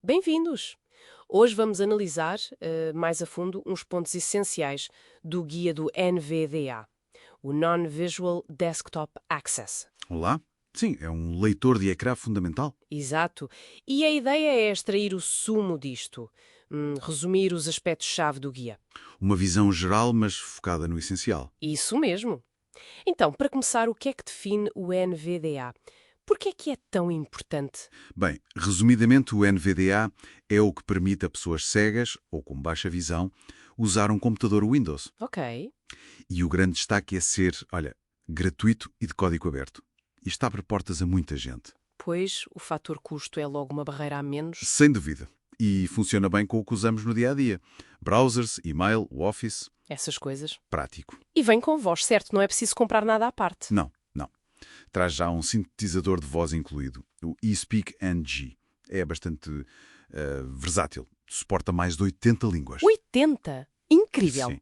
Bem-vindos! Hoje vamos analisar mais a fundo uns pontos essenciais do guia do NVDA, o Non-Visual Desktop Access. Olá? Sim, é um leitor de ecrã fundamental. Exato. E a ideia é extrair o sumo disto, resumir os aspectos-chave do guia. Uma visão geral, mas focada no essencial. Isso mesmo. Então, para começar, o que é que define o NVDA? Por que é tão importante? Bem, resumidamente, o NVDA é o que permite a pessoas cegas ou com baixa visão usar um computador Windows. Ok. E o grande destaque é ser, gratuito e de código aberto. Isto abre portas a muita gente. Pois o fator custo é logo uma barreira a menos. Sem dúvida. E funciona bem com o que usamos no dia-a-dia. Browsers, e-mail, o Office. Essas coisas. Prático. E vem com voz, certo? Não é preciso comprar nada à parte. Não. Traz já um sintetizador de voz incluído, o eSpeak NG. É bastante versátil. Suporta mais de 80 línguas. 80? Incrível! Sim.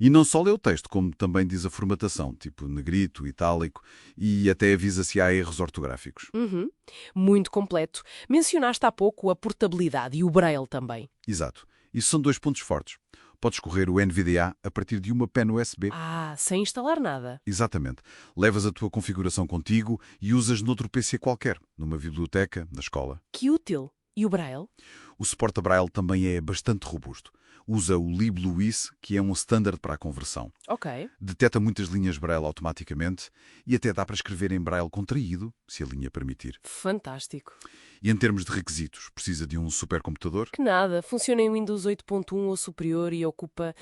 E não só lê o texto, como também diz a formatação, tipo negrito, itálico, e até avisa se há erros ortográficos. Muito completo. Mencionaste há pouco a portabilidade e o Braille também. Exato. Isso são dois pontos fortes. Podes correr o NVDA a partir de uma pen USB. Sem instalar nada. Exatamente. Levas a tua configuração contigo e usas noutro PC qualquer, numa biblioteca, na escola. Que útil! E o Braille? O suporte a Braille também é bastante robusto. Usa o LibLouis, que é um standard para a conversão. Ok. Detecta muitas linhas Braille automaticamente e até dá para escrever em Braille contraído, se a linha permitir. Fantástico. E em termos de requisitos, precisa de um supercomputador? Que nada. Funciona em Windows 8.1 ou superior e ocupa,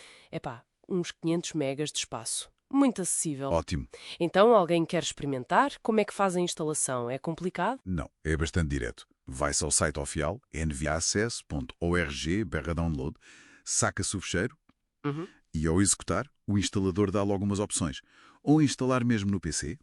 uns 500 megas de espaço. Muito acessível. Ótimo. Então, alguém quer experimentar? Como é que faz a instalação? É complicado? Não, é bastante direto. Vai-se ao site oficial, nvaccess.org/download, saca-se o fecheiro e, ao executar, o instalador dá logo umas opções. Ou instalar mesmo no PC,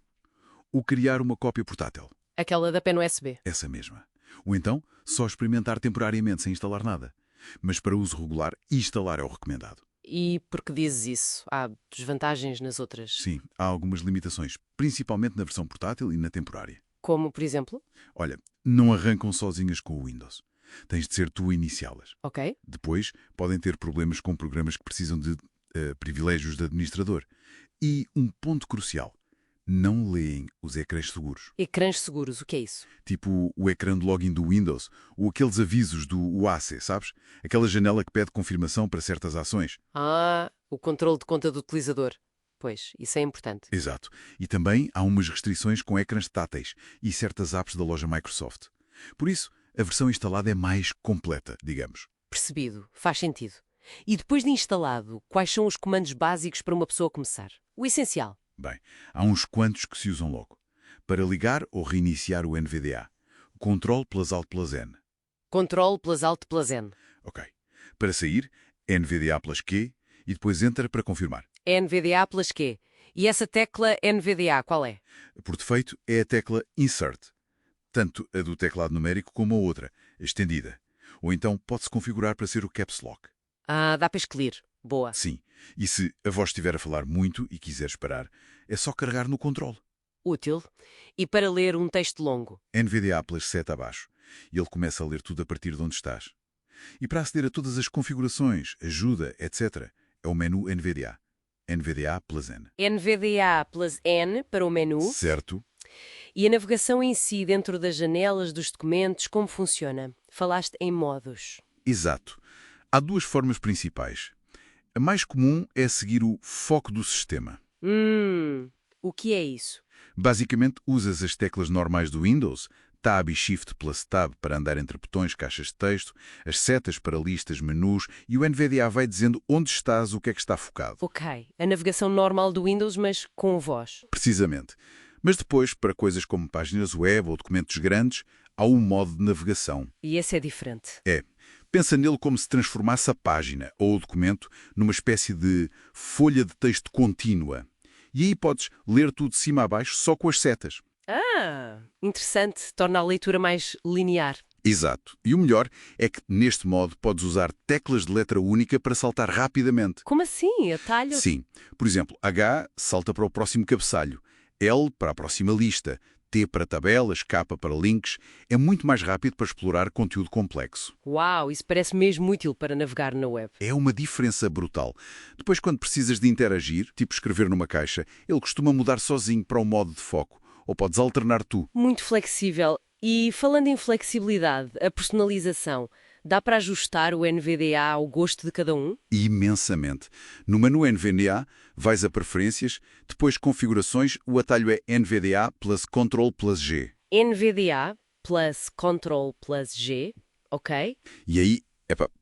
ou criar uma cópia portátil. Aquela da pen USB. Essa mesma. Ou então, só experimentar temporariamente sem instalar nada. Mas para uso regular, instalar é o recomendado. E por que dizes isso? Há desvantagens nas outras? Sim, há algumas limitações, principalmente na versão portátil e na temporária. Como, por exemplo? Olha, não arrancam sozinhas com o Windows. Tens de ser tu a iniciá-las. Ok. Depois, podem ter problemas com programas que precisam de privilégios de administrador. E um ponto crucial, não leem os ecrãs seguros. Ecrãs seguros, o que é isso? Tipo o ecrã de login do Windows ou aqueles avisos do UAC, sabes? Aquela janela que pede confirmação para certas ações. O controle de conta do utilizador. Pois, isso é importante. Exato. E também há umas restrições com ecrãs táteis e certas apps da loja Microsoft. Por isso, a versão instalada é mais completa, digamos. Percebido. Faz sentido. E depois de instalado, quais são os comandos básicos para uma pessoa começar? O essencial. Bem, há uns quantos que se usam logo. Para ligar ou reiniciar o NVDA, Ctrl+Alt+N. Ctrl+Alt+N. Ok. Para sair, NVDA+Q e depois Enter para confirmar. NVDA+Q. E essa tecla NVDA, qual é? Por defeito, é a tecla Insert. Tanto a do teclado numérico como a outra, a estendida. Ou então pode-se configurar para ser o Caps Lock. Dá para escolher. Boa. Sim. E se a voz estiver a falar muito e quiseres parar, é só carregar no controle. Útil. E para ler um texto longo? NVDA+7 abaixo. E ele começa a ler tudo a partir de onde estás. E para aceder a todas as configurações, ajuda, etc., é o menu NVDA. NVDA+N. NVDA+N para o menu. Certo. E a navegação em si, dentro das janelas, dos documentos, como funciona? Falaste em modos. Exato. Há duas formas principais. A mais comum é seguir o foco do sistema. O que é isso? Basicamente, usas as teclas normais do Windows, Tab e Shift plus Tab para andar entre botões, caixas de texto, as setas para listas, menus, e o NVDA vai dizendo onde estás, o que é que está focado. Ok. A navegação normal do Windows, mas com voz. Precisamente. Mas depois, para coisas como páginas web ou documentos grandes, há um modo de navegação. E esse é diferente. É. Pensa nele como se transformasse a página ou o documento numa espécie de folha de texto contínua. E aí podes ler tudo de cima a baixo só com as setas. Interessante. Torna a leitura mais linear. Exato. E o melhor é que, neste modo, podes usar teclas de letra única para saltar rapidamente. Como assim? Atalho? Sim. Por exemplo, H salta para o próximo cabeçalho, L para a próxima lista, T para tabelas, K para links, é muito mais rápido para explorar conteúdo complexo. Uau, isso parece mesmo útil para navegar na web. É uma diferença brutal. Depois, quando precisas de interagir, tipo escrever numa caixa, ele costuma mudar sozinho para o modo de foco. Ou podes alternar tu. Muito flexível. E falando em flexibilidade, a personalização, dá para ajustar o NVDA ao gosto de cada um? Imensamente. No menu NVDA, vais a Preferências, depois Configurações, o atalho é NVDA plus Ctrl plus G. NVDA plus Ctrl plus G, ok? E aí,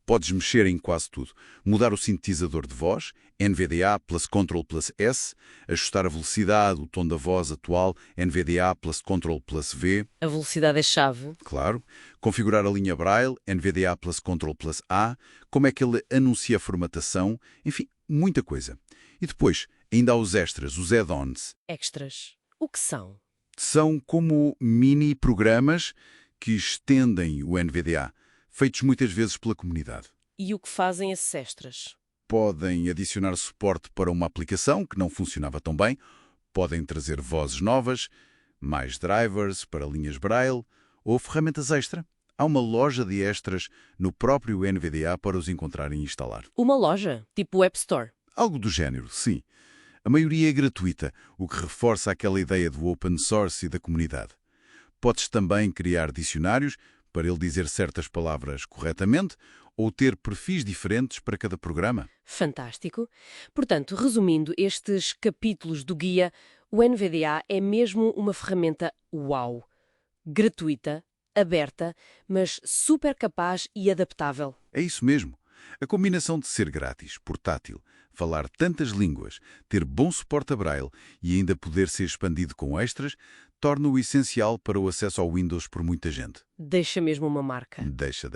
podes mexer em quase tudo. Mudar o sintetizador de voz, NVDA plus Ctrl plus S, ajustar a velocidade, o tom da voz atual, NVDA plus Ctrl plus V. A velocidade é chave. Claro. Configurar a linha Braille, NVDA plus Ctrl plus A, como é que ele anuncia a formatação, enfim, muita coisa. E depois, ainda há os extras, os add-ons. Extras. O que são? São como mini-programas que estendem o NVDA, feitos muitas vezes pela comunidade. E o que fazem esses extras? Podem adicionar suporte para uma aplicação que não funcionava tão bem, podem trazer vozes novas, mais drivers para linhas Braille ou ferramentas extra. Há uma loja de extras no próprio NVDA para os encontrar e instalar. Uma loja, tipo Web Store. Algo do género, sim. A maioria é gratuita, o que reforça aquela ideia do open source e da comunidade. Podes também criar dicionários para ele dizer certas palavras corretamente ou ter perfis diferentes para cada programa. Fantástico. Portanto, resumindo estes capítulos do guia, o NVDA é mesmo uma ferramenta uau! Gratuita, aberta, mas super capaz e adaptável. É isso mesmo. A combinação de ser grátis, portátil, falar tantas línguas, ter bom suporte a Braille e ainda poder ser expandido com extras, torna-o essencial para o acesso ao Windows por muita gente. Deixa mesmo uma marca. Deixa.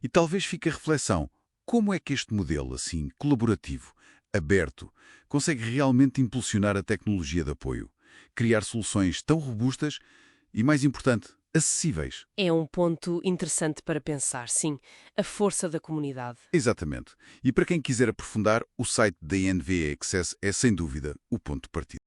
E talvez fique a reflexão, como é que este modelo, assim, colaborativo, aberto, consegue realmente impulsionar a tecnologia de apoio, criar soluções tão robustas e, mais importante, acessíveis? É um ponto interessante para pensar, sim. A força da comunidade. Exatamente. E para quem quiser aprofundar, o site da NVE Access é, sem dúvida, o ponto de partida.